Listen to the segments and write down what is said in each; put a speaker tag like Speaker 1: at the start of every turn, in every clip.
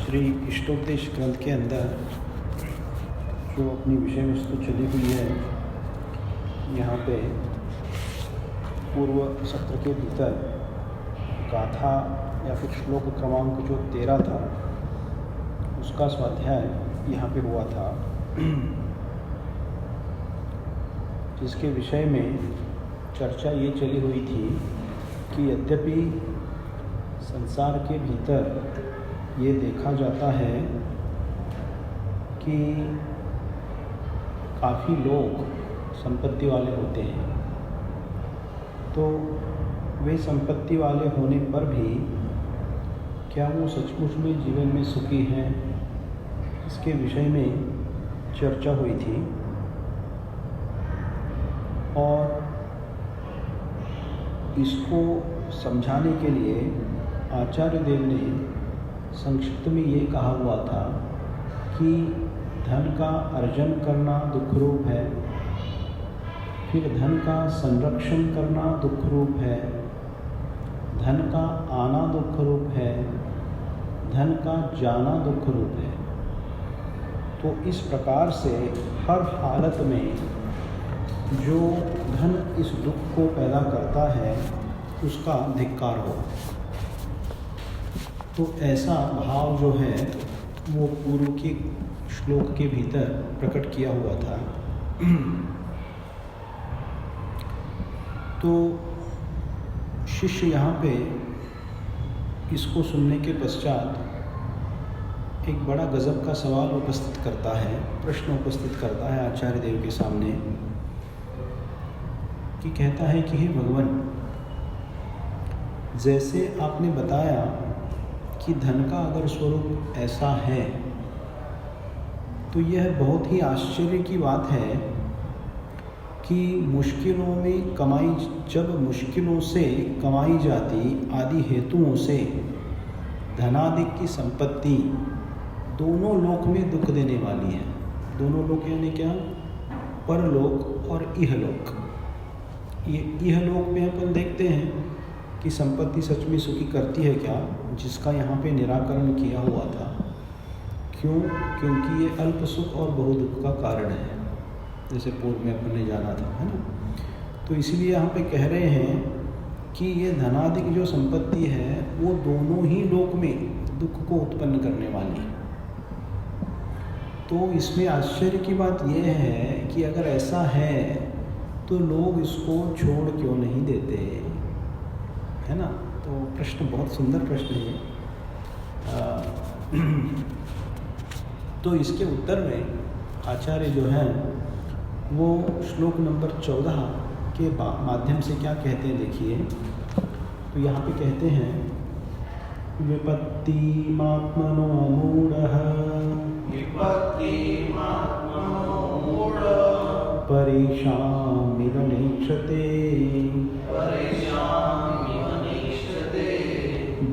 Speaker 1: श्री इष्टोपदेश ग्रंथ के अंदर जो अपनी विषय वस्तु चली हुई है, यहाँ पे पूर्व सत्र के भीतर गाथा या फिर श्लोक क्रमांक जो 13 था उसका स्वाध्याय यहाँ पे हुआ था, जिसके विषय में चर्चा ये चली हुई थी कि यद्यपि संसार के भीतर ये देखा जाता है कि काफ़ी लोग संपत्ति वाले होते हैं, तो वे संपत्ति वाले होने पर भी क्या वो सचमुच में जीवन में सुखी हैं, इसके विषय में चर्चा हुई थी। और इसको समझाने के लिए आचार्य देव ने संक्षिप्त में ये कहा हुआ था कि धन का अर्जन करना दुख रूप है, फिर धन का संरक्षण करना दुख रूप है, धन का आना दुख रूप है, धन का जाना दुख रूप है। तो इस प्रकार से हर हालत में जो धन इस दुख को पैदा करता है उसका धिक्कार हो। तो ऐसा भाव जो है वो पूर्व के श्लोक के भीतर प्रकट किया हुआ था। तो शिष्य यहाँ पे इसको सुनने के पश्चात एक बड़ा गजब का सवाल उपस्थित करता है, प्रश्न उपस्थित करता है आचार्य देव के सामने, कि कहता है कि हे भगवान, जैसे आपने बताया कि धन का अगर स्वरूप ऐसा है तो यह बहुत ही आश्चर्य की बात है कि मुश्किलों में कमाई, जब मुश्किलों से कमाई जाती आदि हेतुओं से धनादिक की संपत्ति दोनों लोक में दुख देने वाली है। दोनों लोक यानी क्या? परलोक और इहलोक। ये इहलोक में अपन देखते हैं कि संपत्ति सच में सुखी करती है क्या, जिसका यहाँ पे निराकरण किया हुआ था। क्यों? क्योंकि ये अल्प सुख और बहुदुख का कारण है, जैसे पूर्व में अपन ने जाना था, है ना। तो इसीलिए यहाँ पे कह रहे हैं कि ये धनादिक जो संपत्ति है वो दोनों ही लोक में दुख को उत्पन्न करने वाली है। तो इसमें आश्चर्य की बात यह है कि अगर ऐसा है तो लोग इसको छोड़ क्यों नहीं देते, है ना। तो प्रश्न बहुत सुंदर प्रश्न है। तो इसके उत्तर में आचार्य जो है वो श्लोक नंबर 14 के माध्यम से क्या कहते हैं, देखिए। तो यहाँ पे कहते हैं, विपत्तिमात्मनो मूढ़ः परेषामिव नेक्षते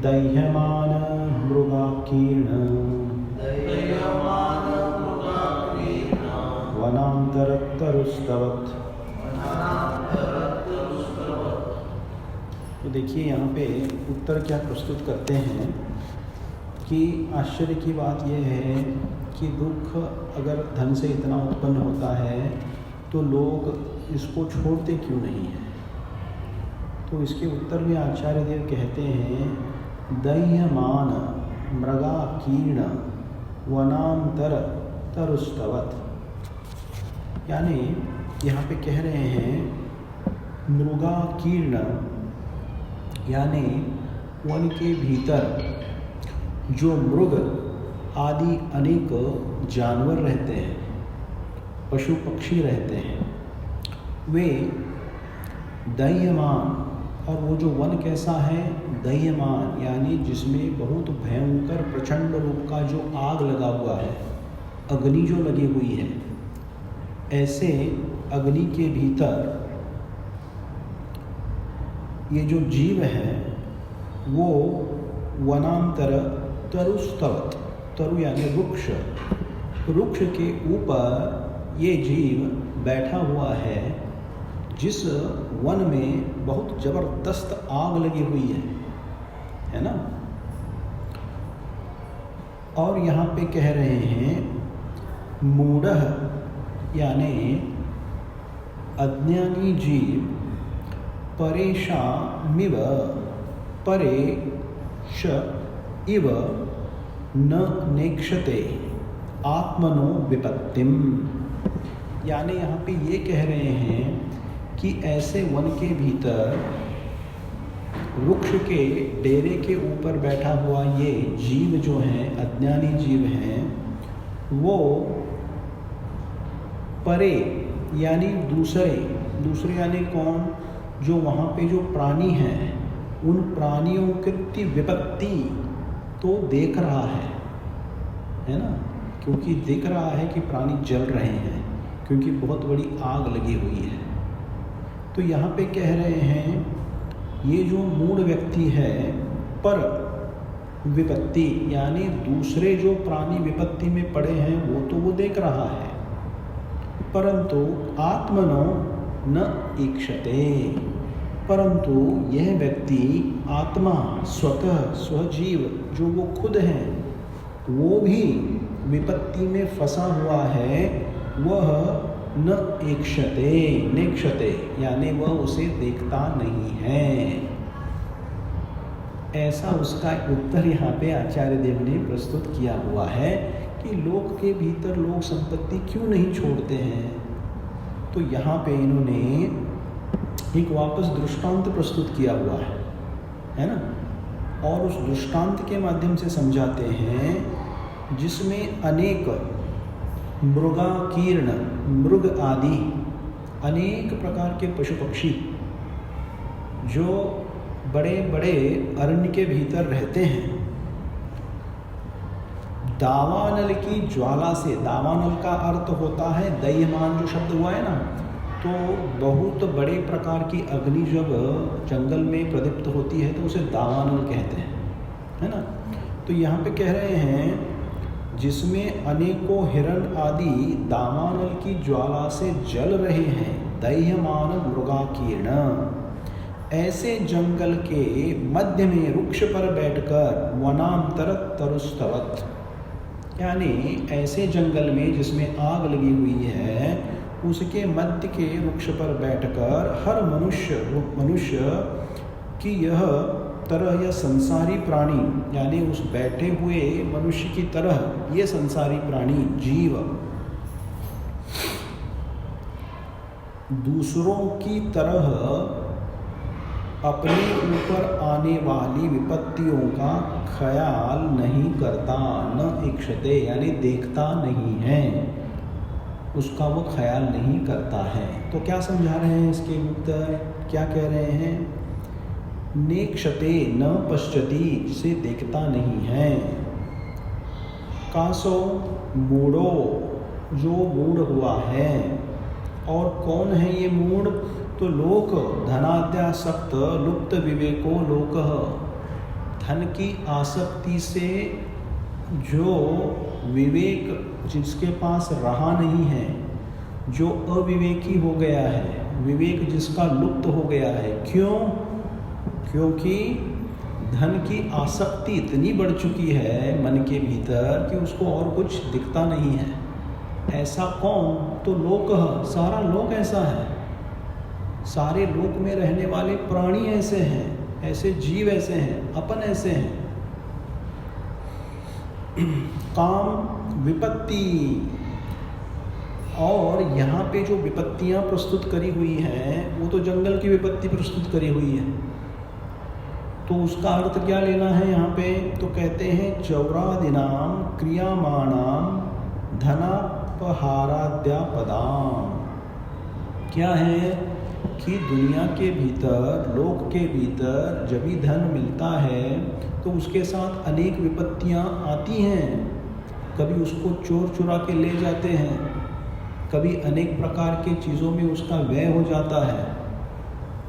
Speaker 1: दह्यमान मृगाकीर्ण वनान्तरतरुस्तवत्। तो देखिए यहाँ पे उत्तर क्या प्रस्तुत करते हैं कि आश्चर्य की बात यह है कि दुख अगर धन से इतना उत्पन्न होता है तो लोग इसको छोड़ते क्यों नहीं हैं। तो इसके उत्तर में आचार्य देव कहते हैं, दह्यमान मृगाकीर्ण वनांतर तरुस्तवत्। यानी यहाँ पे कह रहे हैं मृगाकीर्ण, यानी वन के भीतर जो मृग आदि अनेक जानवर रहते हैं, पशु पक्षी रहते हैं, वे दह्यमान, और वो जो वन कैसा है, दह्यमान, यानी जिसमें बहुत भयंकर प्रचंड रूप का जो आग लगा हुआ है, अग्नि जो लगी हुई है, ऐसे अग्नि के भीतर ये जो जीव है वो वनांतर तरुस्तवत्, तरु यानी वृक्ष, वृक्ष के ऊपर ये जीव बैठा हुआ है, जिस वन में बहुत जबरदस्त आग लगी हुई है ना। और यहाँ पे कह रहे हैं मूढ़ः यानी अज्ञानी जीव परेशामिव परेश इव न नेक्षते आत्मनो विपत्तिम। यानी यहाँ पे ये कह रहे हैं कि ऐसे वन के भीतर वृक्ष के डेरे के ऊपर बैठा हुआ ये जीव जो हैं, अज्ञानी जीव हैं, वो परे यानी दूसरे यानी कौन, जो वहाँ पे जो प्राणी हैं उन प्राणियों की विपत्ति तो देख रहा है ना, क्योंकि दिख रहा है कि प्राणी जल रहे हैं, क्योंकि बहुत बड़ी आग लगी हुई है। तो यहाँ पे कह रहे हैं ये जो मूढ़ व्यक्ति है पर विपत्ति यानी दूसरे जो प्राणी विपत्ति में पड़े हैं वो तो वो देख रहा है, परंतु आत्मनो न ईक्षते, परंतु यह व्यक्ति आत्मा स्वतः स्वजीव जो वो खुद हैं वो भी विपत्ति में फंसा हुआ है, वह न ईक्षते नेक्षते यानी वह उसे देखता नहीं है। ऐसा उसका उत्तर यहाँ पे आचार्य देव ने प्रस्तुत किया हुआ है कि लोक के भीतर लोग संपत्ति क्यों नहीं छोड़ते हैं। तो यहाँ पे इन्होंने एक वापस दृष्टांत प्रस्तुत किया हुआ है ना, और उस दृष्टांत के माध्यम से समझाते हैं जिसमें अनेक मृगाकीर्ण मृग आदि अनेक प्रकार के पशु पक्षी जो बड़े बड़े अरण्य के भीतर रहते हैं, दावानल की ज्वाला से, दावानल का अर्थ होता है दह्यमान जो शब्द हुआ है ना, तो बहुत बड़े प्रकार की अग्नि जब जंगल में प्रदीप्त होती है तो उसे दावानल कहते हैं, है ना। तो यहाँ पे कह रहे हैं जिसमें अनेकों हिरण आदि दावानल की ज्वाला से जल रहे हैं, दह्यमान मृगाकीर्ण, ऐसे जंगल के मध्य में वृक्ष पर बैठकर वनांतर तरुस्तवत, यानी ऐसे जंगल में जिसमें आग लगी हुई है उसके मध्य के वृक्ष पर बैठकर हर मनुष्य की यह तरह यह संसारी प्राणी यानी उस बैठे हुए मनुष्य की तरह ये संसारी प्राणी जीव दूसरों की तरह अपने ऊपर आने वाली विपत्तियों का ख्याल नहीं करता, न इक्षते यानी देखता नहीं है, उसका वो ख्याल नहीं करता है। तो क्या समझा रहे हैं इसके उत्तर, क्या कह रहे हैं, नेक्षते न पश्यति से देखता नहीं है, कासो मूढ़ो जो मूढ़ हुआ है। और कौन है ये मूढ़, तो लोक धनाद्यासक्त लुप्त विवेको लोकः, धन की आसक्ति से जो विवेक जिसके पास रहा नहीं है, जो अविवेकी हो गया है, विवेक जिसका लुप्त हो गया है, क्यों, क्योंकि धन की आसक्ति इतनी बढ़ चुकी है मन के भीतर कि उसको और कुछ दिखता नहीं है। ऐसा कौन, तो लोक, सारा लोक ऐसा है, सारे लोक में रहने वाले प्राणी ऐसे हैं, ऐसे जीव ऐसे हैं, अपन ऐसे हैं। काम विपत्ति, और यहाँ पे जो विपत्तियाँ प्रस्तुत करी हुई हैं वो तो जंगल की विपत्ति प्रस्तुत करी हुई है, तो उसका अर्थ क्या लेना है यहाँ पे, तो कहते हैं चौरादिनाम क्रियामाणाम धनापहाराद्यापदाम। क्या है कि दुनिया के भीतर, लोक के भीतर जब भी धन मिलता है तो उसके साथ अनेक विपत्तियाँ आती हैं, कभी उसको चोर चुरा के ले जाते हैं, कभी अनेक प्रकार के चीज़ों में उसका व्यय हो जाता है,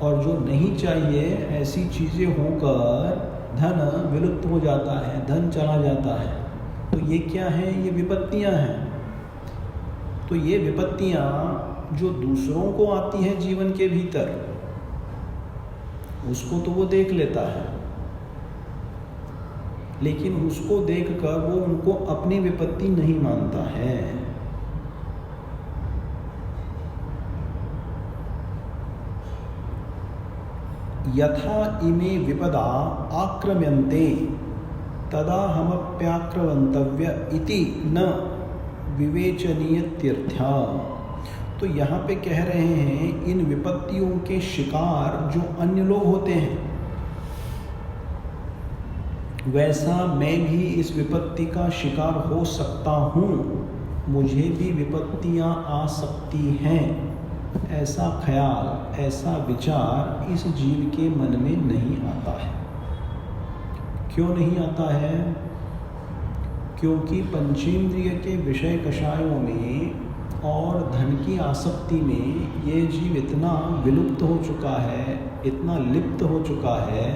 Speaker 1: और जो नहीं चाहिए ऐसी चीज़ें होकर धन विलुप्त हो जाता है, धन चला जाता है। तो ये क्या है, ये विपत्तियां हैं। तो ये विपत्तियां जो दूसरों को आती हैं जीवन के भीतर, उसको तो वो देख लेता है, लेकिन उसको देखकर वो उनको अपनी विपत्ति नहीं मानता है। यथा इमे विपदा आक्रम्यन्ते तदा हमप्याक्रमन्तव्य इति न विवेचनीयत्यर्थः। तो यहाँ पे कह रहे हैं इन विपत्तियों के शिकार जो अन्य लोग होते हैं, वैसा मैं भी इस विपत्ति का शिकार हो सकता हूँ, मुझे भी विपत्तियाँ आ सकती हैं, ऐसा ख्याल, ऐसा विचार इस जीव के मन में नहीं आता है। क्यों नहीं आता है? क्योंकि पंचेंद्रिय के विषय कषायों में और धन की आसक्ति में ये जीव इतना विलुप्त हो चुका है, इतना लिप्त हो चुका है,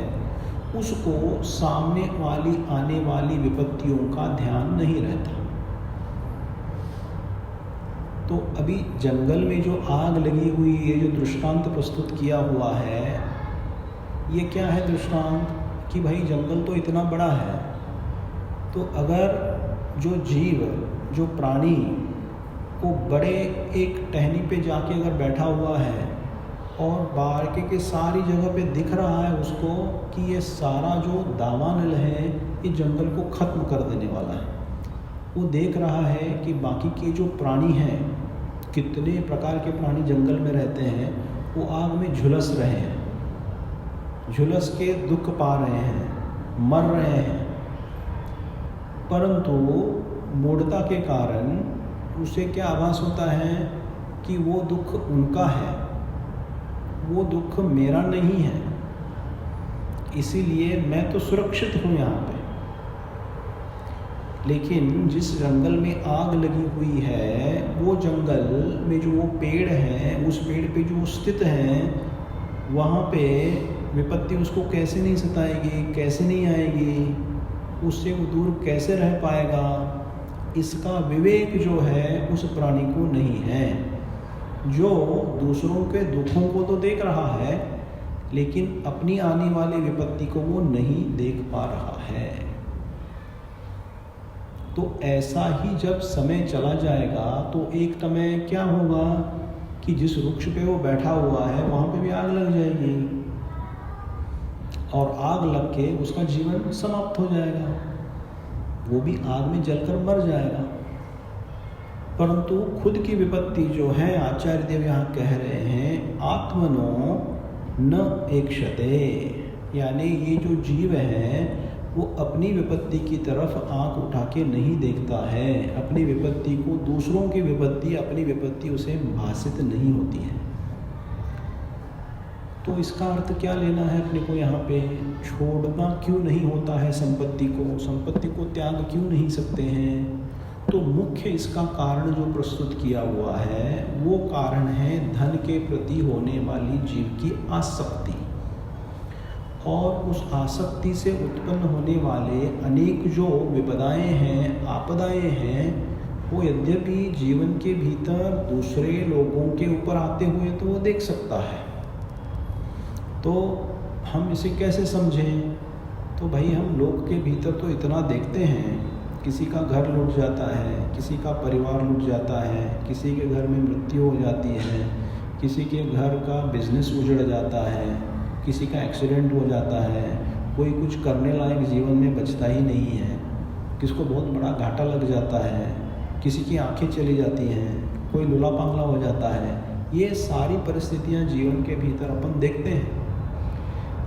Speaker 1: उसको सामने वाली आने वाली विपत्तियों का ध्यान नहीं रहता। तो अभी जंगल में जो आग लगी हुई है, जो दृष्टांत प्रस्तुत किया हुआ है, ये क्या है दृष्टांत? कि भाई जंगल तो इतना बड़ा है, तो अगर जो जीव, जो प्राणी वो बड़े एक टहनी पे जाके अगर बैठा हुआ है और बाहर के सारी जगह पे दिख रहा है उसको कि ये सारा जो दावानल है ये जंगल को ख़त्म कर देने वाला है, वो देख रहा है कि बाकी के जो प्राणी हैं, कितने प्रकार के प्राणी जंगल में रहते हैं, वो आग में झुलस रहे हैं, झुलस के दुख पा रहे हैं, मर रहे हैं, परंतु मूढ़ता के कारण उसे क्या आभास होता है कि वो दुख उनका है, वो दुख मेरा नहीं है, इसीलिए मैं तो सुरक्षित हूँ यहाँ पे। लेकिन जिस जंगल में आग लगी हुई है, वो जंगल में जो वो पेड़ है, उस पेड़ पे जो स्थित हैं, वहाँ पे विपत्ति उसको कैसे नहीं सताएगी, कैसे नहीं आएगी, उससे वो दूर कैसे रह पाएगा, इसका विवेक जो है उस प्राणी को नहीं है, जो दूसरों के दुखों को तो देख रहा है लेकिन अपनी आने वाली विपत्ति को वो नहीं देख पा रहा है। तो ऐसा ही जब समय चला जाएगा तो एक समय क्या होगा कि जिस वृक्ष पे वो बैठा हुआ है वहाँ पे भी आग लग जाएगी और आग लग के उसका जीवन समाप्त हो जाएगा, वो भी आग में जलकर मर जाएगा। परंतु खुद की विपत्ति जो है, आचार्य देव यहाँ कह रहे हैं आत्मनो न एकशते, यानी ये जो जीव है वो अपनी विपत्ति की तरफ आंख उठा के नहीं देखता है, अपनी विपत्ति को, दूसरों की विपत्ति, अपनी विपत्ति उसे भासित नहीं होती है। तो इसका अर्थ क्या लेना है अपने को? यहाँ पे छोड़ना क्यों नहीं होता है संपत्ति को, संपत्ति को त्याग क्यों नहीं सकते हैं? तो मुख्य इसका कारण जो प्रस्तुत किया हुआ है वो कारण है धन के प्रति होने वाली जीव की आसक्ति, और उस आसक्ति से उत्पन्न होने वाले अनेक जो विपदाएं हैं, आपदाएं हैं, वो यद्यपि जीवन के भीतर दूसरे लोगों के ऊपर आते हुए तो वो देख सकता है। तो हम इसे कैसे समझें? तो भाई हम लोग के भीतर तो इतना देखते हैं, किसी का घर लूट जाता है, किसी का परिवार लूट जाता है, किसी के घर में मृत्यु हो जाती है, किसी के घर का बिजनेस उजड़ जाता है, किसी का एक्सीडेंट हो जाता है, कोई कुछ करने लायक जीवन में बचता ही नहीं है, किसको बहुत बड़ा घाटा लग जाता है, किसी की आंखें चली जाती हैं, कोई लूला पांगला हो जाता है। ये सारी परिस्थितियां जीवन के भीतर अपन देखते हैं,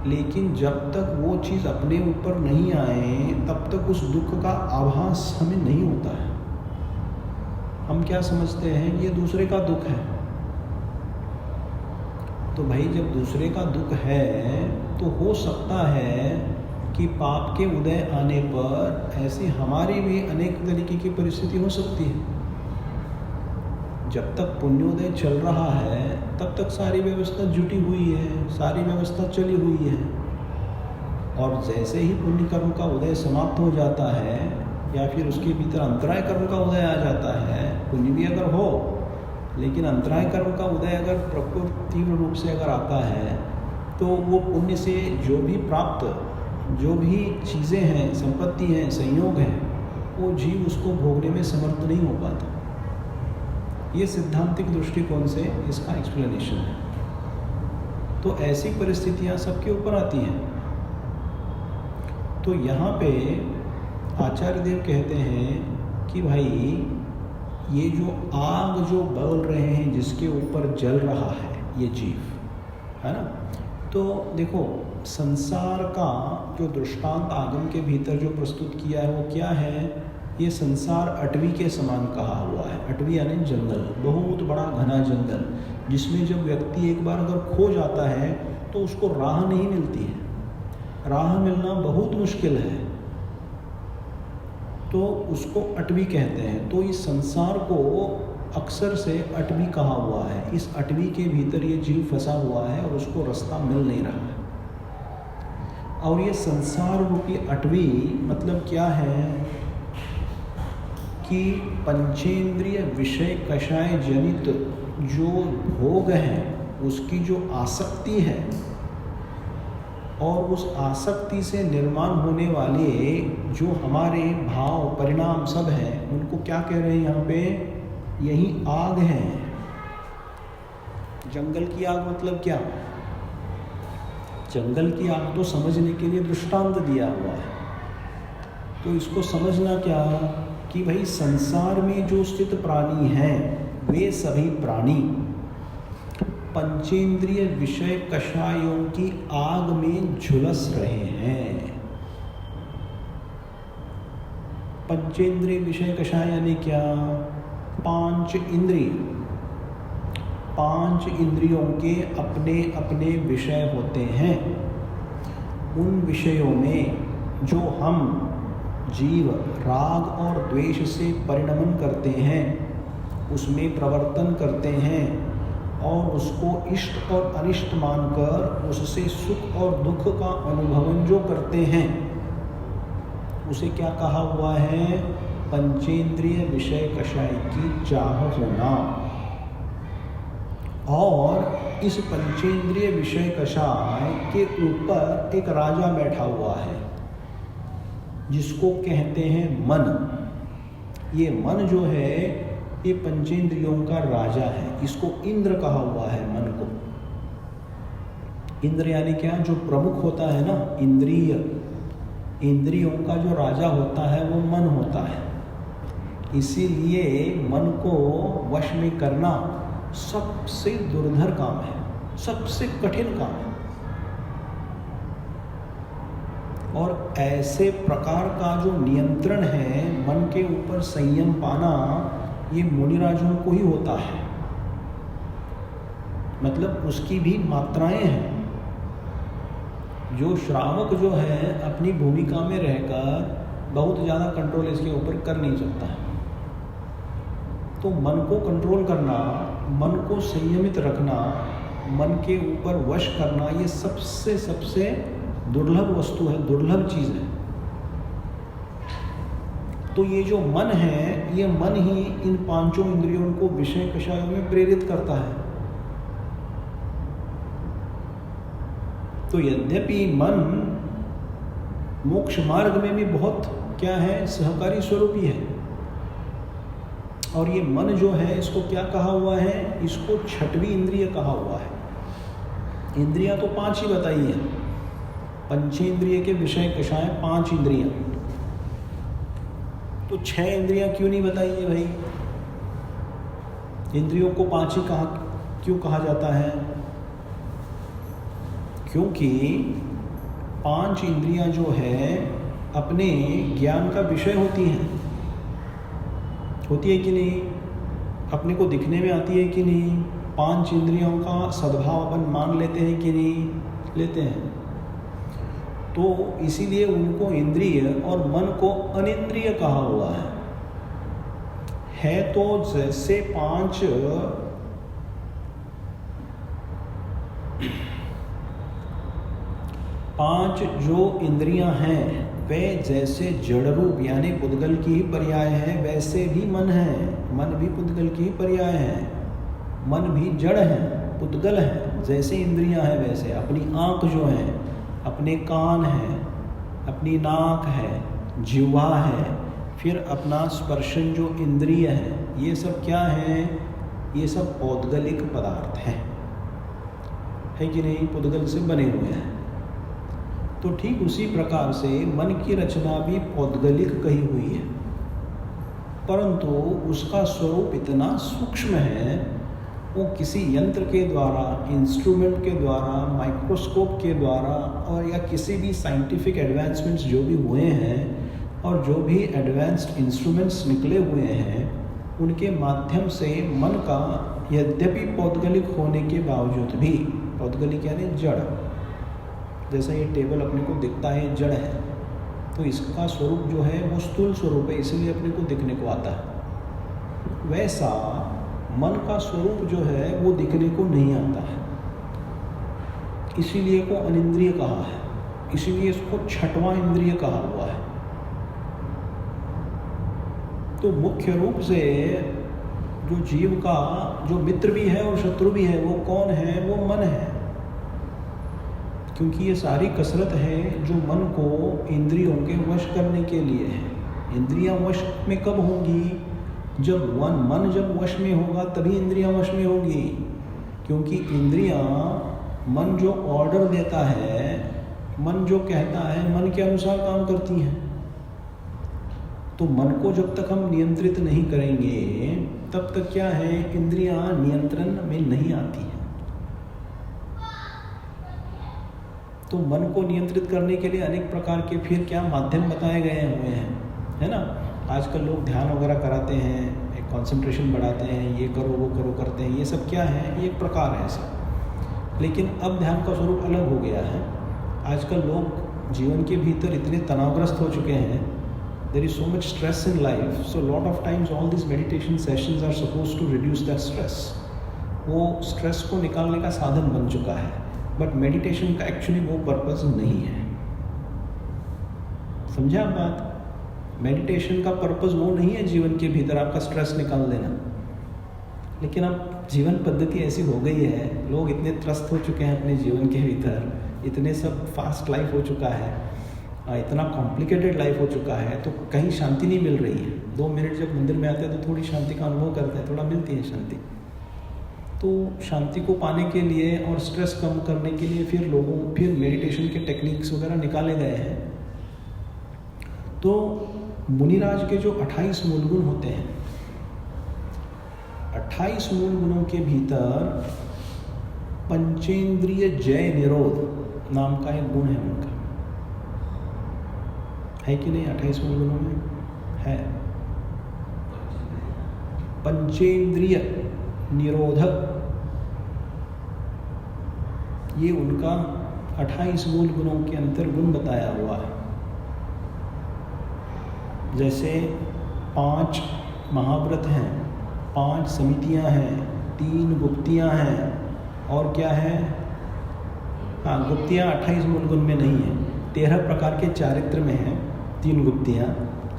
Speaker 1: लेकिन जब तक वो चीज़ अपने ऊपर नहीं आए तब तक उस दुख का आभास हमें नहीं होता है। हम क्या समझते हैं ये दूसरे का दुख है। तो भाई जब दूसरे का दुख है तो हो सकता है कि पाप के उदय आने पर ऐसी हमारी भी अनेक तरीके की परिस्थिति हो सकती है। जब तक पुण्योदय चल रहा है तब तक सारी व्यवस्था जुटी हुई है, सारी व्यवस्था चली हुई है, और जैसे ही पुण्य कर्म का उदय समाप्त हो जाता है या फिर उसके भीतर अंतराय कर्म का उदय आ जाता है, पुण्य भी अगर हो लेकिन अंतराय कर्म का उदय अगर प्रखर तीव्र रूप से अगर आता है तो वो पुण्य से जो भी प्राप्त जो भी चीज़ें हैं, संपत्ति हैं, संयोग हैं, वो जीव उसको भोगने में समर्थ नहीं हो पाता। ये सिद्धांतिक दृष्टिकोण से इसका एक्सप्लेनेशन है। तो ऐसी परिस्थितियाँ सबके ऊपर आती हैं। तो यहाँ पे आचार्य देव कहते हैं कि भाई ये जो आग जो बोल रहे हैं, जिसके ऊपर जल रहा है ये जीव, है ना। तो देखो, संसार का जो दृष्टांत आगम के भीतर जो प्रस्तुत किया है वो क्या है? ये संसार अटवी के समान कहा हुआ है। अटवी यानी जंगल, बहुत बड़ा घना जंगल, जिसमें जब व्यक्ति एक बार अगर खो जाता है तो उसको राह नहीं मिलती है। राह मिलना बहुत मुश्किल है, तो उसको अटवी कहते हैं। तो इस संसार को अक्सर से अटवी कहा हुआ है। इस अटवी के भीतर ये जीव फंसा हुआ है और उसको रास्ता मिल नहीं रहा है। और ये संसार रूपी अटवी मतलब क्या है कि पंचेंद्रिय विषय कषाय जनित जो भोग हैं, उसकी जो आसक्ति है और उस आसक्ति से निर्माण होने वाले जो हमारे भाव परिणाम सब हैं, उनको क्या कह रहे हैं यहाँ पे? यही आग है। जंगल की आग मतलब क्या? जंगल की आग तो समझने के लिए दृष्टांत दिया हुआ है। तो इसको समझना क्या कि भाई संसार में जो स्थित प्राणी हैं, वे सभी प्राणी पंचेंद्रिय विषय कषायों की आग में झुलस रहे हैं। पंचेंद्रिय विषय कषाय यानी क्या? पांच इंद्रिय, पांच इंद्रियों के अपने अपने विषय होते हैं। उन विषयों में जो हम जीव राग और द्वेष से परिणमन करते हैं, उसमें प्रवर्तन करते हैं और उसको इष्ट और अनिष्ट मानकर उससे सुख और दुख का अनुभवन जो करते हैं, उसे क्या कहा हुआ है? पंचेंद्रिय विषय कषाय की चाह होना। और इस पंचेंद्रिय विषय कषाय के ऊपर एक राजा बैठा हुआ है, जिसको कहते हैं मन। ये मन जो है ये पंचेंद्रियों का राजा है। इसको इंद्र कहा हुआ है, मन को। इंद्र यानी क्या? जो प्रमुख होता है ना, इंद्रिय, इंद्रियों का जो राजा होता है वो मन होता है। इसीलिए मन को वश में करना सबसे दुर्धर काम है, सबसे कठिन काम है। और ऐसे प्रकार का जो नियंत्रण है, मन के ऊपर संयम पाना, ये मुनिराजों को ही होता है। मतलब उसकी भी मात्राएं हैं। जो श्रावक जो है अपनी भूमिका में रहकर बहुत ज़्यादा कंट्रोल इसके ऊपर कर नहीं सकता है। तो मन को कंट्रोल करना, मन को संयमित रखना, मन के ऊपर वश करना, ये सबसे सबसे दुर्लभ वस्तु है, दुर्लभ चीज़ है। तो ये जो मन है, ये मन ही इन पांचों इंद्रियों को विषय कषायों में प्रेरित करता है। तो यद्यपि मन मोक्ष मार्ग में भी बहुत क्या है? सहकारी स्वरूपी है। और ये मन जो है, इसको क्या कहा हुआ है? इसको छठवीं इंद्रिय कहा हुआ है। इंद्रियां तो पांच ही बताई है। पंचेंद्रिय के विषय कषाय पांच इंद्रियां, तो छह इंद्रियां क्यों नहीं बताई है भाई? इंद्रियों को पांच ही क्यों कहा जाता है? क्योंकि पांच इंद्रियां जो है अपने ज्ञान का विषय होती हैं। होती है कि नहीं? अपने को दिखने में आती है कि नहीं? पांच इंद्रियों का सद्भाव अपन मान लेते हैं कि नहीं? लेते हैं। तो इसीलिए उनको इंद्रिय और मन को अनिंद्रिय कहा हुआ है। तो जैसे पांच जो इंद्रियां हैं वे जैसे जड़ रूप यानी पुद्गल की ही पर्याय है, वैसे भी मन है। मन भी पुद्गल की ही पर्याय है। मन भी जड़ है, पुद्गल है। जैसे इंद्रियां हैं वैसे अपनी आँख जो है, अपने कान हैं, अपनी नाक है, जिह्वा है, फिर अपना स्पर्शन जो इंद्रिय है, ये सब क्या है? ये सब पौद्गलिक पदार्थ हैं, है कि नहीं? पुद्गल से बने हुए हैं। तो ठीक उसी प्रकार से मन की रचना भी पौद्गलिक कही हुई है, परंतु उसका स्वरूप इतना सूक्ष्म है, वो किसी यंत्र के द्वारा, इंस्ट्रूमेंट के द्वारा, माइक्रोस्कोप के द्वारा और या किसी भी साइंटिफिक एडवांसमेंट्स जो भी हुए हैं और जो भी एडवांस्ड इंस्ट्रूमेंट्स निकले हुए हैं, उनके माध्यम से मन का यद्यपि पौद्गलिक होने के बावजूद भी, पौद्गलिक यानी जड़, जैसा ये टेबल अपने को दिखता है जड़ है, तो इसका स्वरूप जो है वो स्थूल स्वरूप है, इसलिए अपने को दिखने को आता है। वैसा मन का स्वरूप जो है वो दिखने को नहीं आता है, इसीलिए को अनिंद्रिय कहा है, इसीलिए इसको छठवां इंद्रिय कहा हुआ है। तो मुख्य रूप से जो जीव का जो मित्र भी है और शत्रु भी है, वो कौन है? वो मन है, क्योंकि ये सारी कसरत है जो मन को इंद्रियों के वश करने के लिए है। इंद्रियां वश में कब होंगी? जब मन जब वश में होगा तभी इंद्रियां वश में होंगी, क्योंकि इंद्रियां मन जो ऑर्डर देता है, मन जो कहता है, मन के अनुसार काम करती हैं। तो मन को जब तक हम नियंत्रित नहीं करेंगे तब तक क्या है? इंद्रियां नियंत्रण में नहीं आती हैं। तो मन को नियंत्रित करने के लिए अनेक प्रकार के फिर क्या माध्यम बताए गए हुए हैं, है ना? आजकल लोग ध्यान वगैरह कराते हैं, एक कंसंट्रेशन बढ़ाते हैं, ये करो वो करो करते हैं, ये सब क्या है? ये एक प्रकार है सब। लेकिन अब ध्यान का स्वरूप अलग हो गया है। आजकल लोग जीवन के भीतर इतने तनावग्रस्त हो चुके हैं, there is so much stress in life, so lot of times all these meditation sessions are supposed to reduce that stress. वो स्ट्रेस को निकालने का साधन बन चुका है, बट मेडिटेशन का एक्चुअली वो पर्पस नहीं है। समझे आप बात? मेडिटेशन का पर्पस वो नहीं है जीवन के भीतर आपका स्ट्रेस निकाल देना। लेकिन अब जीवन पद्धति ऐसी हो गई है, लोग इतने त्रस्त हो चुके हैं अपने जीवन के भीतर, इतने सब फास्ट लाइफ हो चुका है, इतना कॉम्प्लिकेटेड लाइफ हो चुका है, तो कहीं शांति नहीं मिल रही है। 2 मिनट जब मंदिर में आते हैं तो थोड़ी शांति का अनुभव करते हैं, थोड़ा मिलती है शांति। तो शांति को पाने के लिए और स्ट्रेस कम करने के लिए फिर मेडिटेशन के टेक्निक्स वगैरह निकाले गए हैं। तो मुनिराज के जो 28 मूल गुण होते हैं, 28 मूल गुणों के भीतर पंचेंद्रिय जय निरोध नाम का एक गुण है उनका, है कि नहीं? 28 मूल गुणों में है पंचेंद्रिय निरोधक, ये उनका 28 मूल गुणों के अंतर गुण बताया हुआ है। जैसे 5 महाव्रत हैं, 5 समितियां हैं, 3 गुप्तियां हैं, और क्या है? हाँ, गुप्तियां 28 मूल गुण में नहीं है, 13 प्रकार के चारित्र में हैं 3 गुप्तियां।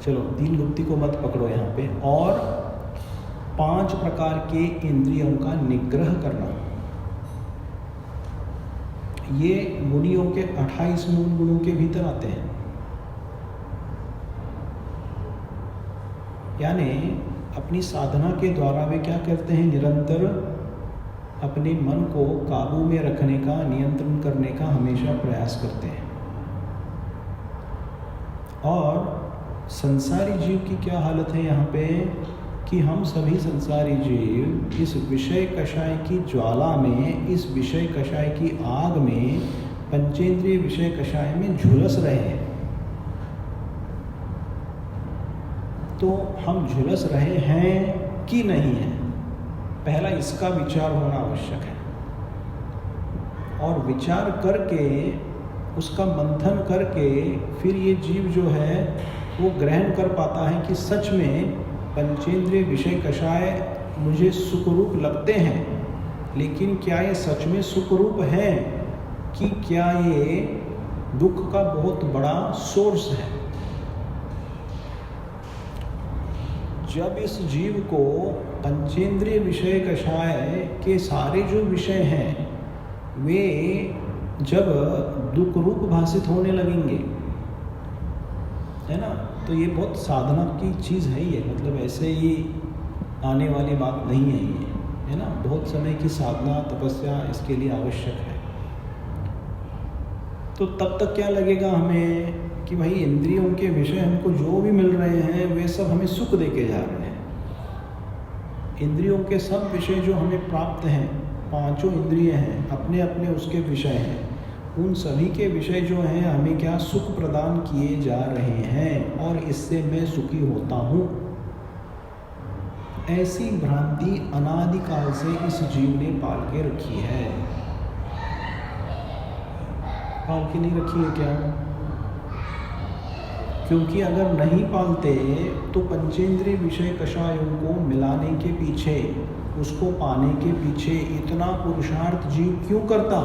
Speaker 1: चलो 3 गुप्ती को मत पकड़ो यहाँ पे। और 5 प्रकार के इंद्रियों का निग्रह करना, ये मुनियों के 28 मूल गुणों के भीतर आते हैं। यानी अपनी साधना के द्वारा वे क्या करते हैं? निरंतर अपने मन को काबू में रखने का, नियंत्रण करने का हमेशा प्रयास करते हैं। और संसारी जीव की क्या हालत है यहाँ पे कि हम सभी संसारी जीव इस विषय कषाय की ज्वाला में, इस विषय कषाय की आग में, पंचेंद्रिय विषय कषाय में झुलस रहे हैं। तो हम झुलस रहे हैं कि नहीं हैं, पहला इसका विचार होना आवश्यक है। और विचार करके, उसका मंथन करके, फिर ये जीव जो है वो ग्रहण कर पाता है कि सच में पंचेंद्रिय विषय कषाय मुझे सुखरूप लगते हैं, लेकिन क्या ये सच में सुखरूप है कि क्या ये दुख का बहुत बड़ा सोर्स है। जब इस जीव को पंचेंद्रिय विषय कषाय के सारे जो विषय हैं वे जब दुख रूप भाषित होने लगेंगे, है ना। तो ये बहुत साधना की चीज़ है ये, मतलब ऐसे ही आने वाली बात नहीं है ये, है ना। बहुत समय की साधना तपस्या इसके लिए आवश्यक है। तो तब तक क्या लगेगा हमें कि भाई इंद्रियों के विषय हमको जो भी मिल रहे हैं वे सब हमें सुख दे के जा रहे हैं। इंद्रियों के सब विषय जो हमें प्राप्त हैं, पांचों इंद्रिय हैं, अपने अपने उसके विषय हैं, उन सभी के विषय जो हैं हमें क्या सुख प्रदान किए जा रहे हैं और इससे मैं सुखी होता हूँ। ऐसी भ्रांति अनादिकाल से इस जीव ने पाल के रखी है। पाल के नहीं रखी है क्या? क्योंकि अगर नहीं पालते तो पंचेंद्रिय विषय कषायों को मिलाने के पीछे, उसको पाने के पीछे इतना पुरुषार्थ जीव क्यों करता?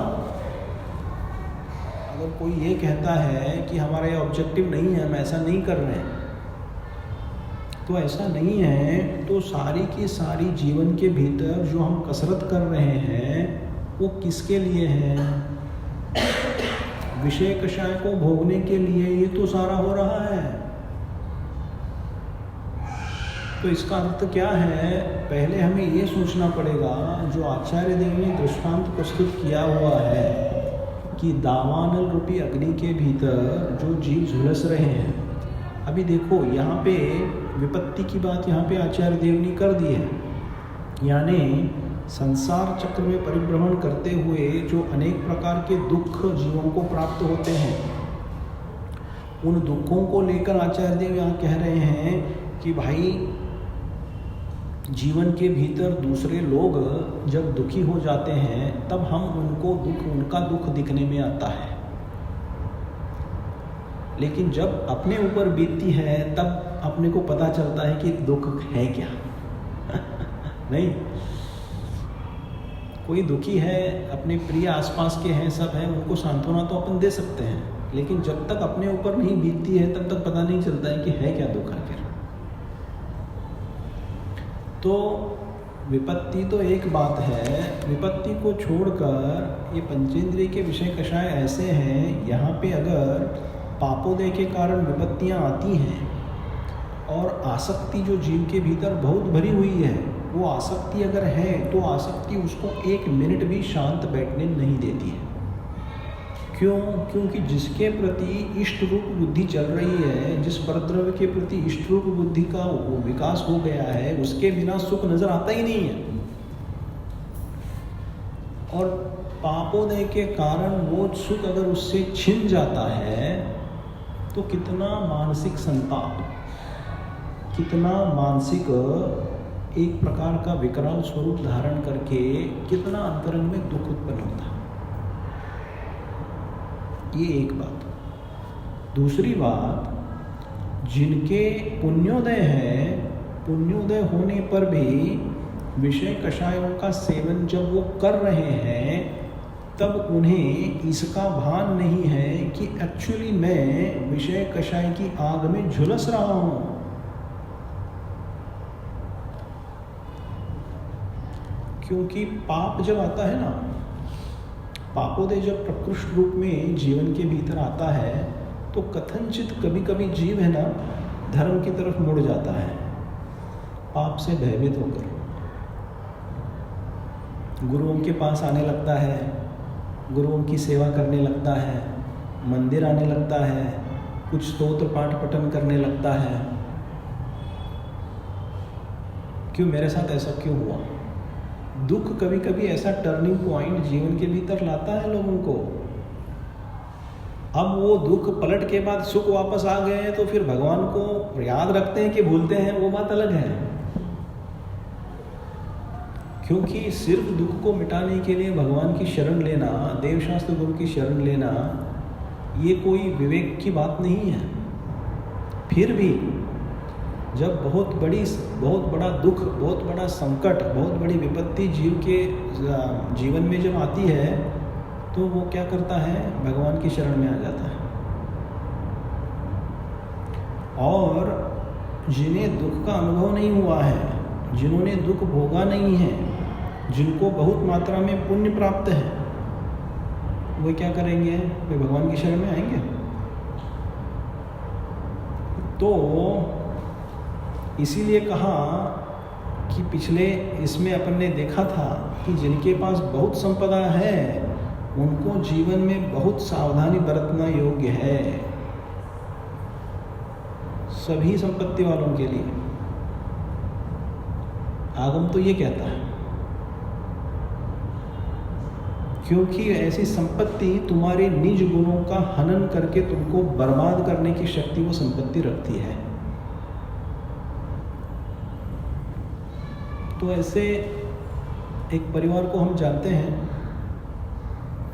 Speaker 1: अगर कोई ये कहता है कि हमारा ये ऑब्जेक्टिव नहीं है, हम ऐसा नहीं कर रहे हैं, तो ऐसा नहीं है तो सारी की सारी जीवन के भीतर जो हम कसरत कर रहे हैं वो किसके लिए है? विषय कषाय को भोगने के लिए ये तो सारा हो रहा है। तो इसका अर्थ क्या है? पहले हमें ये सोचना पड़ेगा, जो आचार्य देव ने दृष्टांत प्रस्तुत किया हुआ है कि दावानल रूपी अग्नि के भीतर जो जीव झुलस रहे हैं, अभी देखो यहाँ पे विपत्ति की बात यहाँ पे आचार्य देव ने कर दी है। यानी संसार चक्र में परिभ्रमण करते हुए जो अनेक प्रकार के दुख जीवों को प्राप्त होते हैं, उन दुखों को लेकर आचार्य देव यहाँ कह रहे हैं कि भाई जीवन के भीतर दूसरे लोग जब दुखी हो जाते हैं तब हम उनका दुख दिखने में आता है, लेकिन जब अपने ऊपर बीतती है तब अपने को पता चलता है कि दुख है क्या। नहीं, कोई दुखी है, अपने प्रिय आसपास के हैं, सब हैं, उनको सांत्वना तो अपन दे सकते हैं, लेकिन जब तक अपने ऊपर नहीं बीतती है तब तक पता नहीं चलता है कि है क्या दुख आखिर। तो विपत्ति तो एक बात है, विपत्ति को छोड़कर ये पंचेंद्रिय के विषय कषाय ऐसे हैं, यहाँ पे अगर पापोदय के कारण विपत्तियाँ आती हैं और आसक्ति जो जीव के भीतर बहुत भरी हुई है, वो आसक्ति अगर है तो आसक्ति उसको एक मिनट भी शांत बैठने नहीं देती है। क्यों? क्योंकि जिसके प्रति इष्ट रूप बुद्धि चल रही है, जिस परद्रव्य के प्रति इष्ट रूप बुद्धि का विकास हो गया है, उसके बिना सुख नजर आता ही नहीं है। और पापोदय के कारण वो सुख अगर उससे छिन जाता है तो कितना मानसिक संताप, कितना मानसिक एक प्रकार का विकराल स्वरूप धारण करके कितना अंतरंग में दुख उत्पन्न होता है। ये एक बात। दूसरी बात, जिनके पुण्योदय है, पुण्योदय होने पर भी विषय कषायों का सेवन जब वो कर रहे हैं तब उन्हें इसका भान नहीं है कि एक्चुअली मैं विषय कषाय की आग में झुलस रहा हूँ। क्योंकि पाप जब आता है ना, पापोदय जब प्रकृष्ट रूप में जीवन के भीतर आता है तो कथनचित कभी कभी जीव है ना धर्म की तरफ मुड़ जाता है, पाप से भयभीत होकर गुरुओं के पास आने लगता है, गुरुओं की सेवा करने लगता है, मंदिर आने लगता है, कुछ स्तोत्र पाठ पठन करने लगता है। क्यों मेरे साथ ऐसा क्यों हुआ? दुख कभी कभी ऐसा टर्निंग पॉइंट जीवन के भीतर लाता है लोगों को। अब वो दुख पलट के बाद सुख वापस आ गए हैं तो फिर भगवान को याद रखते हैं कि भूलते हैं, वो बात अलग है। क्योंकि सिर्फ दुख को मिटाने के लिए भगवान की शरण लेना, देवशास्त्र गुरु की शरण लेना, ये कोई विवेक की बात नहीं है। फिर भी जब बहुत बड़ा दुख, बहुत बड़ा संकट, बहुत बड़ी विपत्ति जीव के जीवन में जब आती है तो वो क्या करता है? भगवान की शरण में आ जाता है। और जिन्हें दुख का अनुभव नहीं हुआ है, जिन्होंने दुख भोगा नहीं है, जिनको बहुत मात्रा में पुण्य प्राप्त है, वो क्या करेंगे? वे भगवान की शरण में आएंगे? तो इसीलिए कहा कि पिछले इसमें अपन ने देखा था कि जिनके पास बहुत संपदा है उनको जीवन में बहुत सावधानी बरतना योग्य है, सभी संपत्ति वालों के लिए। आगम तो ये कहता है, क्योंकि ऐसी संपत्ति तुम्हारे निज गुणों का हनन करके तुमको बर्बाद करने की शक्ति वो संपत्ति रखती है। तो ऐसे एक परिवार को हम जानते हैं,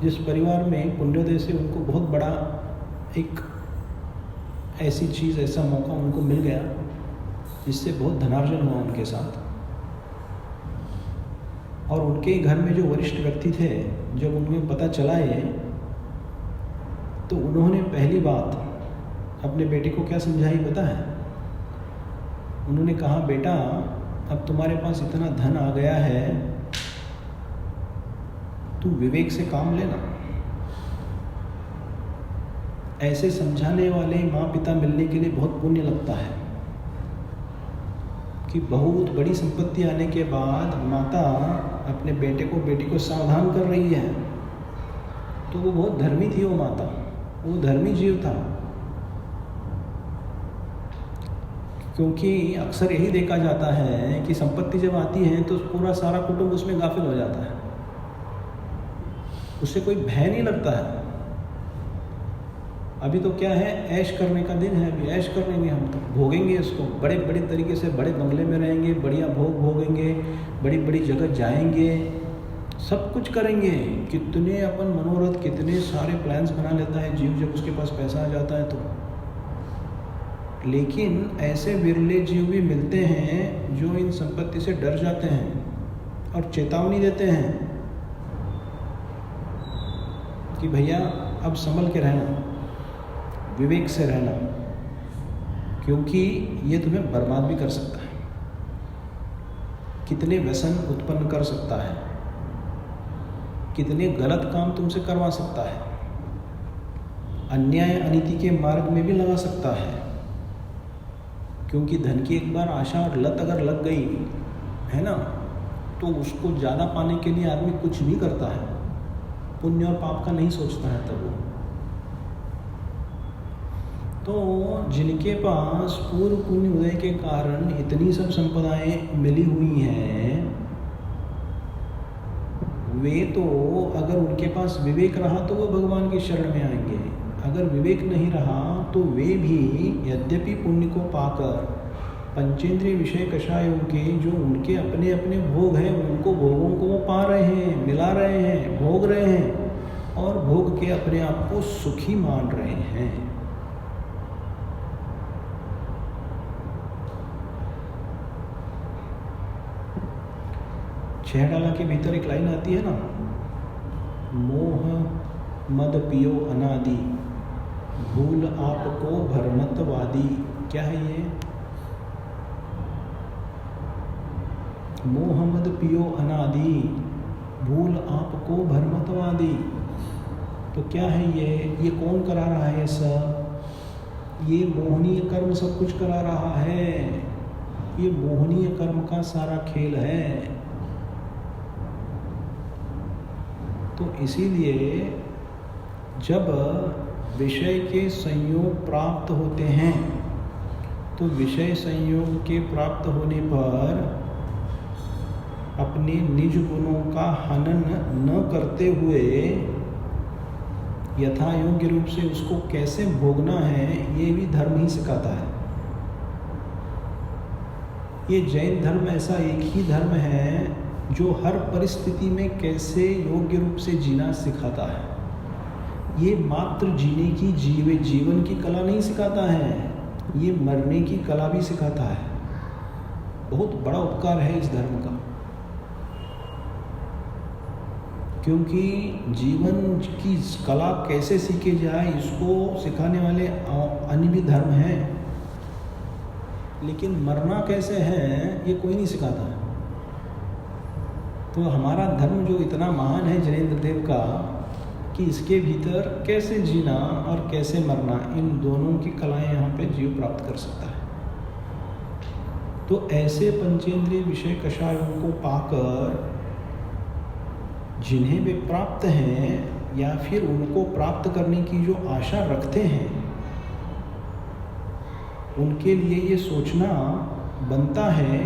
Speaker 1: जिस परिवार में पुण्योदय से उनको बहुत बड़ा एक ऐसी चीज़, ऐसा मौका उनको मिल गया जिससे बहुत धनार्जन हुआ उनके साथ। और उनके घर में जो वरिष्ठ व्यक्ति थे, जब उन्हें पता चला ये, तो उन्होंने पहली बात अपने बेटे को क्या समझाई पता है? उन्होंने कहा, बेटा अब तुम्हारे पास इतना धन आ गया है, तू विवेक से काम लेना। ऐसे समझाने वाले माँ पिता मिलने के लिए बहुत पुण्य लगता है कि बहुत बड़ी संपत्ति आने के बाद माता अपने बेटी को सावधान कर रही है। तो वो बहुत धर्मी थी, वो माता, वो धर्मी जीव था। क्योंकि अक्सर यही देखा जाता है कि संपत्ति जब आती है तो पूरा सारा कुटुंब उसमें गाफिल हो जाता है, उससे कोई भय नहीं लगता है। अभी तो क्या है, ऐश करने का दिन है, अभी ऐश कर लेंगे, हम तो भोगेंगे इसको, बड़े बड़े तरीके से बड़े बंगले में रहेंगे, बढ़िया भोग भोगेंगे, बड़ी बड़ी जगह जाएंगे, सब कुछ करेंगे। कितने अपन मनोरथ, कितने सारे प्लान्स बना लेता है जीव जब उसके पास पैसा आ जाता है तो। लेकिन ऐसे विरले जीव भी मिलते हैं जो इन संपत्ति से डर जाते हैं और चेतावनी देते हैं कि भैया अब संभल के रहना, विवेक से रहना, क्योंकि ये तुम्हें बर्बाद भी कर सकता है, कितने व्यसन उत्पन्न कर सकता है, कितने गलत काम तुमसे करवा सकता है, अन्याय अनीति के मार्ग में भी लगा सकता है। क्योंकि धन की एक बार आशा और लत अगर लग गई है ना, तो उसको ज़्यादा पाने के लिए आदमी कुछ भी करता है, पुण्य और पाप का नहीं सोचता है तब वो। तो जिनके पास पूर्व पुण्य उदय के कारण इतनी सब संपदाएं मिली हुई हैं, वे तो अगर उनके पास विवेक रहा तो वो भगवान की शरण में आएंगे। अगर विवेक नहीं रहा तो वे भी यद्यपि पुण्य को पाकर पंचेंद्रिय विषय कषायों के जो उनके अपने अपने भोग हैं, उनको भोगों को वो पा रहे हैं, मिला रहे हैं, भोग रहे हैं और भोग के अपने आप को सुखी मान रहे हैं। छह डाला के भीतर एक लाइन आती है ना, मोह मद पियो अनादि, भूल आपको भरमतवादी। क्या है ये? मोह मद पियो अनादि, भूल आपको भरमतवादी। तो क्या है ये कौन करा रहा है? सब ये मोहनीय कर्म सब कुछ करा रहा है, ये मोहनीय कर्म का सारा खेल है। तो इसीलिए जब विषय के संयोग प्राप्त होते हैं तो विषय संयोग के प्राप्त होने पर अपने निज गुणों का हनन न करते हुए यथा योग्य रूप से उसको कैसे भोगना है, ये भी धर्म ही सिखाता है। ये जैन धर्म ऐसा एक ही धर्म है जो हर परिस्थिति में कैसे योग्य रूप से जीना सिखाता है। ये मात्र जीने की जीवन की कला नहीं सिखाता है, ये मरने की कला भी सिखाता है। बहुत बड़ा उपकार है इस धर्म का, क्योंकि जीवन की कला कैसे सीखे जाए इसको सिखाने वाले अन्य भी धर्म हैं, लेकिन मरना कैसे है ये कोई नहीं सिखाता है। तो हमारा धर्म जो इतना महान है जैनेन्द्र देव का, कि इसके भीतर कैसे जीना और कैसे मरना, इन दोनों की कलाएं यहाँ पे जीव प्राप्त कर सकता है। तो ऐसे पंचेंद्रिय विषय कषायों को पाकर जिन्हें वे प्राप्त हैं या फिर उनको प्राप्त करने की जो आशा रखते हैं, उनके लिए ये सोचना बनता है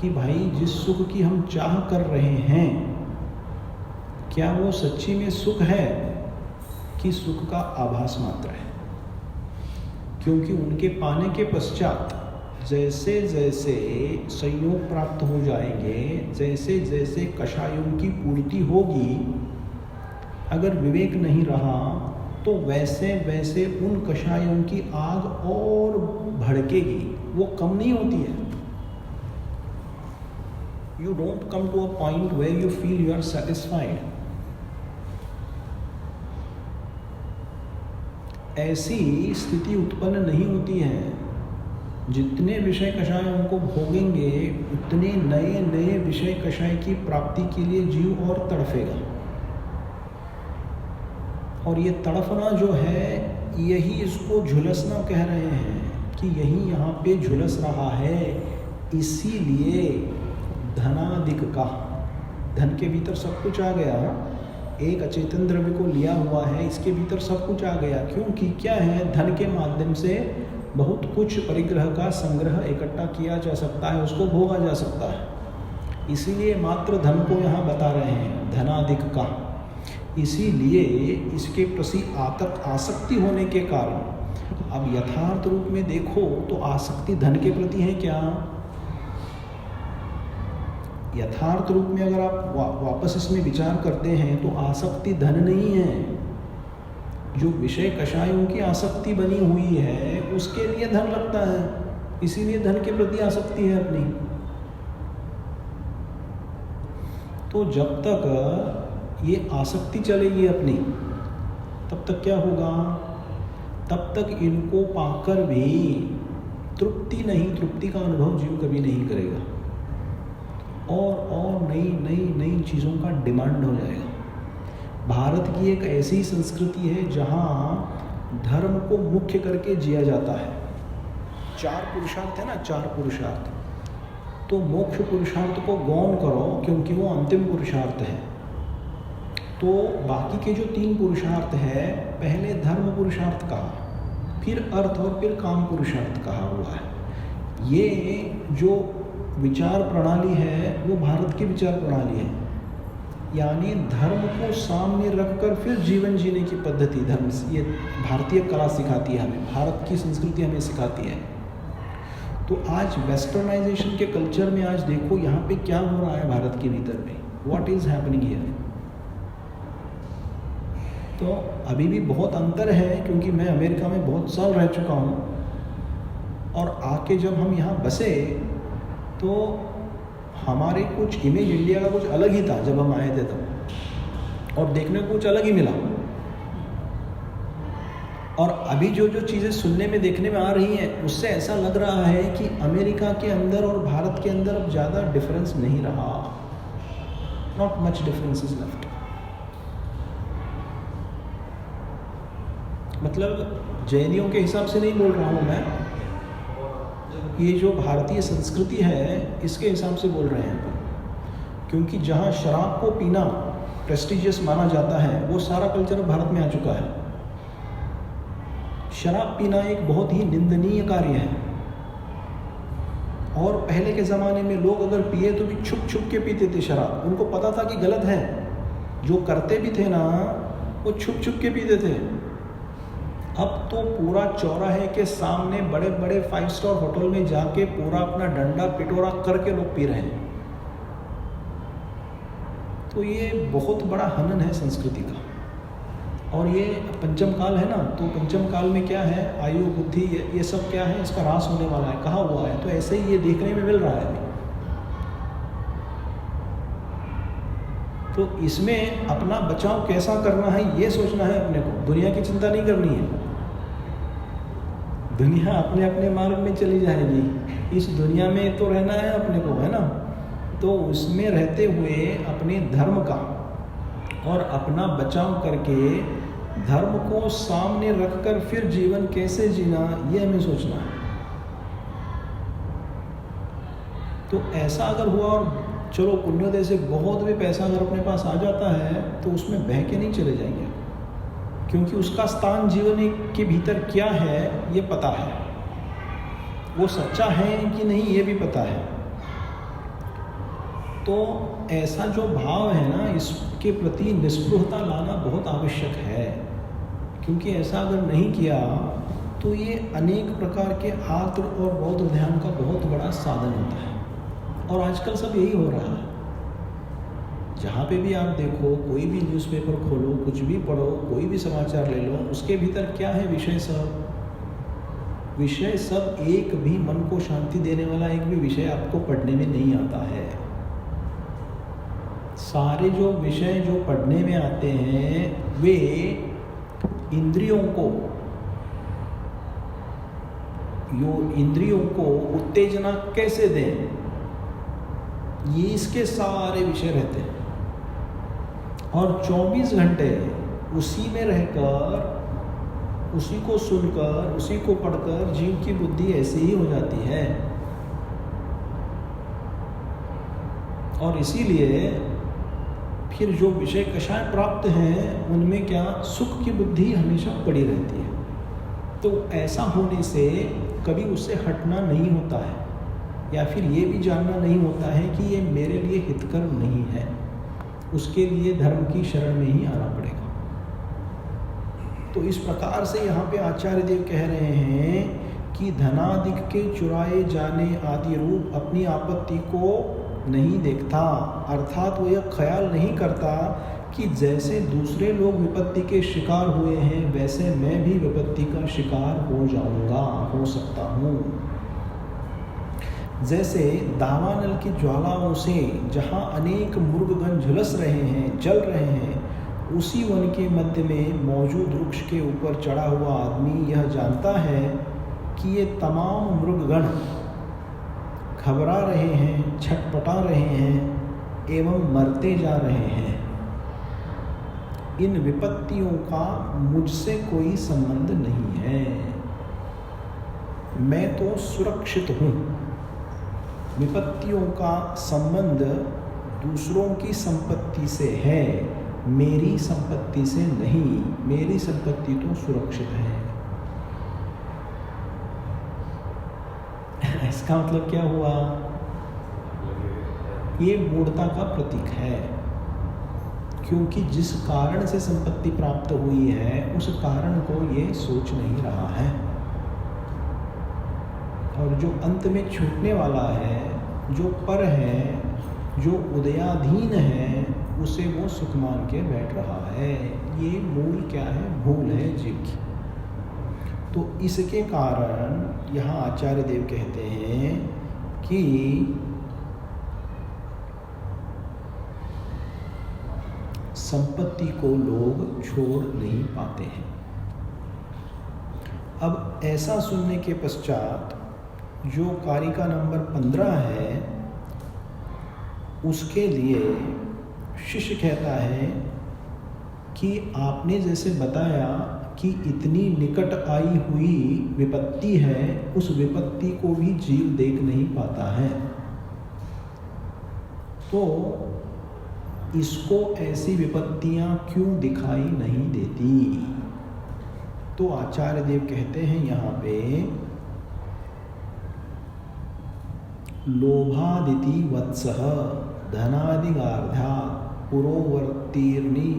Speaker 1: कि भाई जिस सुख की हम चाह कर रहे हैं, क्या वो सच्ची में सुख है कि सुख का आभास मात्र है। क्योंकि उनके पाने के पश्चात जैसे जैसे संयोग प्राप्त हो जाएंगे, जैसे जैसे कषायों की पूर्ति होगी, अगर विवेक नहीं रहा तो वैसे वैसे उन कषायों की आग और भड़केगी, वो कम नहीं होती है। You don't come to a point where you feel you are satisfied. ऐसी स्थिति उत्पन्न नहीं होती है। जितने विषय कषाय उनको भोगेंगे, उतने नए नए विषय कषाय की प्राप्ति के लिए जीव और तड़फेगा। और ये तड़फना जो है, यही इसको झुलसना कह रहे हैं कि यही यहाँ पे झुलस रहा है। इसीलिए धनादिक का, धन के भीतर सब कुछ आ गया, एक अचेतन द्रव्य को लिया हुआ है, इसके भीतर सब कुछ आ गया। क्योंकि क्या है, धन के माध्यम से बहुत कुछ परिग्रह का संग्रह इकट्ठा किया जा सकता है, उसको भोगा जा सकता है। इसीलिए मात्र धन को यहाँ बता रहे हैं, धनादिक का। इसीलिए इसके प्रति आसक्ति होने के कारण, अब यथार्थ रूप में देखो तो आसक्ति धन के प्रति है क्या? यथार्थ रूप में अगर आप वापस इसमें विचार करते हैं तो आसक्ति धन नहीं है। जो विषय कषायों की आसक्ति बनी हुई है, उसके लिए धन लगता है, इसीलिए धन के प्रति आसक्ति है अपनी। तो जब तक ये आसक्ति चलेगी अपनी, तब तक क्या होगा? तब तक इनको पाकर भी तृप्ति नहीं, तृप्ति का अनुभव जीव कभी नहीं करेगा। और नई नई नई चीज़ों का डिमांड हो जाएगा। भारत की एक ऐसी संस्कृति है जहाँ धर्म को मुख्य करके जिया जाता है। 4 पुरुषार्थ है ना, 4 पुरुषार्थ। तो मोक्ष पुरुषार्थ को गौण करो, क्योंकि वो अंतिम पुरुषार्थ है। तो बाकी के जो 3 पुरुषार्थ है, पहले धर्म पुरुषार्थ कहा, फिर अर्थ और फिर काम पुरुषार्थ कहा हुआ है। ये जो विचार प्रणाली है वो भारत की विचार प्रणाली है। यानी धर्म को सामने रखकर फिर जीवन जीने की पद्धति, धर्म, ये भारतीय कला सिखाती है हमें, भारत की संस्कृति हमें सिखाती है। तो आज वेस्टर्नाइजेशन के कल्चर में आज देखो यहाँ पे क्या हो रहा है भारत के भीतर में, व्हाट इज हैपनिंग हियर। तो अभी भी बहुत अंतर है, क्योंकि मैं अमेरिका में बहुत साल रह चुका हूँ और आके जब हम यहाँ बसे तो हमारे कुछ इमेज इंडिया का कुछ अलग ही था जब हम आए थे तब, और देखने को कुछ अलग ही मिला। और अभी जो जो चीज़ें सुनने में देखने में आ रही हैं, उससे ऐसा लग रहा है कि अमेरिका के अंदर और भारत के अंदर अब ज़्यादा डिफरेंस नहीं रहा, not much difference is left. मतलब जैनियों के हिसाब से नहीं बोल रहा हूँ मैं, ये जो भारतीय संस्कृति है इसके हिसाब से बोल रहे हैं। क्योंकि जहाँ शराब को पीना प्रेस्टिजियस माना जाता है, वो सारा कल्चर भारत में आ चुका है। शराब पीना एक बहुत ही निंदनीय कार्य है। और पहले के ज़माने में लोग अगर पिए तो भी छुप छुप के पीते थे शराब, उनको पता था कि गलत है। जो करते भी थे ना, वो छुप छुप के पीते थे। अब तो पूरा चौराहे के सामने बड़े बड़े 5 स्टार होटल में जाके पूरा अपना डंडा पिटोरा करके लोग पी रहे हैं। तो ये बहुत बड़ा हनन है संस्कृति का। और ये पंचम काल है ना, तो पंचम काल में क्या है, आयु बुद्धि ये सब क्या है, इसका ह्रास होने वाला है, कहा हुआ है। तो ऐसे ही ये देखने में मिल रहा है अभी। तो इसमें अपना बचाव कैसा करना है ये सोचना है अपने को, दुनिया की चिंता नहीं करनी है। दुनिया अपने अपने मार्ग में चली जाएगी, इस दुनिया में तो रहना है अपने को, है ना। तो उसमें रहते हुए अपने धर्म का और अपना बचाव करके धर्म को सामने रखकर फिर जीवन कैसे जीना, ये हमें सोचना है। तो ऐसा अगर हुआ और चलो पुण्योदय से बहुत भी पैसा अगर अपने पास आ जाता है तो उसमें बह के नहीं चले जाएंगे, क्योंकि उसका स्थान जीवन के भीतर क्या है ये पता है, वो सच्चा है कि नहीं ये भी पता है। तो ऐसा जो भाव है ना, इसके प्रति निस्पृहता लाना बहुत आवश्यक है, क्योंकि ऐसा अगर नहीं किया तो ये अनेक प्रकार के आर्त और बौद्ध ध्यान का बहुत बड़ा साधन होता है। और आजकल सब यही हो रहा है। जहाँ पे भी आप देखो, कोई भी न्यूज़पेपर खोलो, कुछ भी पढ़ो, कोई भी समाचार ले लो, उसके भीतर क्या है, विषय सब एक भी मन को शांति देने वाला एक भी विषय आपको पढ़ने में नहीं आता है। सारे जो विषय जो पढ़ने में आते हैं वे इंद्रियों को उत्तेजना कैसे दें, ये इसके सारे विषय रहते हैं। और 24 घंटे उसी में रहकर, उसी को सुनकर, उसी को पढ़कर जीव की बुद्धि ऐसी ही हो जाती है। और इसीलिए फिर जो विषय कषाय प्राप्त हैं उनमें क्या सुख की बुद्धि हमेशा पड़ी रहती है। तो ऐसा होने से कभी उससे हटना नहीं होता है, या फिर ये भी जानना नहीं होता है कि ये मेरे लिए हितकर नहीं है, उसके लिए धर्म की शरण में ही आना पड़ेगा। तो इस प्रकार से यहाँ पे आचार्य देव कह रहे हैं कि धनादिक के चुराए जाने आदि रूप अपनी आपत्ति को नहीं देखता, अर्थात वो यह ख्याल नहीं करता कि जैसे दूसरे लोग विपत्ति के शिकार हुए हैं वैसे मैं भी विपत्ति का शिकार हो जाऊंगा, हो सकता हूँ। जैसे दावानल की ज्वालाओं से जहाँ अनेक मृगगण झुलस रहे हैं, जल रहे हैं, उसी वन के मध्य में मौजूद वृक्ष के ऊपर चढ़ा हुआ आदमी यह जानता है कि ये तमाम मृगगण घबरा रहे हैं, छटपटा रहे हैं एवं मरते जा रहे हैं। इन विपत्तियों का मुझसे कोई संबंध नहीं है, मैं तो सुरक्षित हूँ। विपत्तियों का संबंध दूसरों की संपत्ति से है, मेरी संपत्ति से नहीं। मेरी संपत्ति तो सुरक्षित है। इसका मतलब क्या हुआ? ये मूढ़ता का प्रतीक है, क्योंकि जिस कारण से संपत्ति प्राप्त हुई है उस कारण को ये सोच नहीं रहा है, और जो अंत में छूटने वाला है, जो पर है, जो उदयाधीन है, उसे वो सुख मान के बैठ रहा है। ये मूल क्या है? भूल है जीव की। तो इसके कारण यहाँ आचार्य देव कहते हैं कि संपत्ति को लोग छोड़ नहीं पाते हैं। अब ऐसा सुनने के पश्चात जो कारिका नंबर 15 है उसके लिए शिष्य कहता है कि आपने जैसे बताया कि इतनी निकट आई हुई विपत्ति है, उस विपत्ति को भी जीव देख नहीं पाता है, तो इसको ऐसी विपत्तियां क्यों दिखाई नहीं देती? तो आचार्य देव कहते हैं यहाँ पे लोभादिति वत्सः धनादिगार्धा पुरोवर्तीर्णि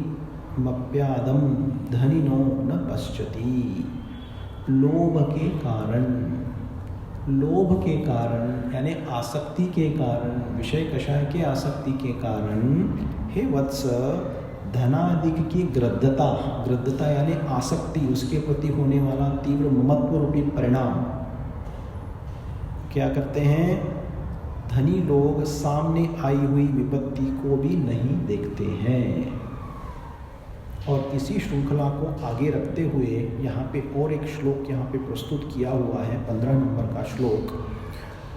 Speaker 1: मप्यादम धनिनो न पश्यति। लोभ के कारण यानी आसक्ति के कारण, विषय कषाय के आसक्ति के कारण, हे वत्स, धनादिक की ग्रद्धता यानी आसक्ति, उसके प्रति होने वाला तीव्र ममत्व रूपी परिणाम क्या करते हैं? धनी लोग सामने आई हुई विपत्ति को भी नहीं देखते हैं। और इसी श्रृंखला को आगे रखते हुए यहाँ पे और एक श्लोक यहाँ पे प्रस्तुत किया हुआ है, 15 नंबर का श्लोक।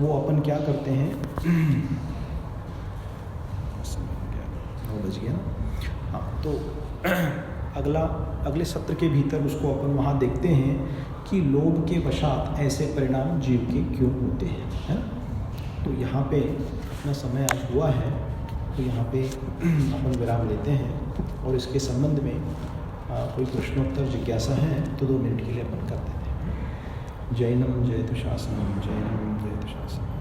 Speaker 1: वो अपन क्या करते हैं, 9 बज गया ना, हाँ, तो अगले सत्र के भीतर उसको अपन वहाँ देखते हैं कि लोभ के वशात ऐसे परिणाम जीव के क्यों होते हैं, है ना। तो यहाँ पे अपना समय आज हुआ है, तो यहाँ पे अपन विराम लेते हैं और इसके संबंध में कोई प्रश्नोत्तर जिज्ञासा है तो 2 मिनट के लिए अपन कर देते हैं। जैनम जयतु शासनम, जैनम जयतु शासनम।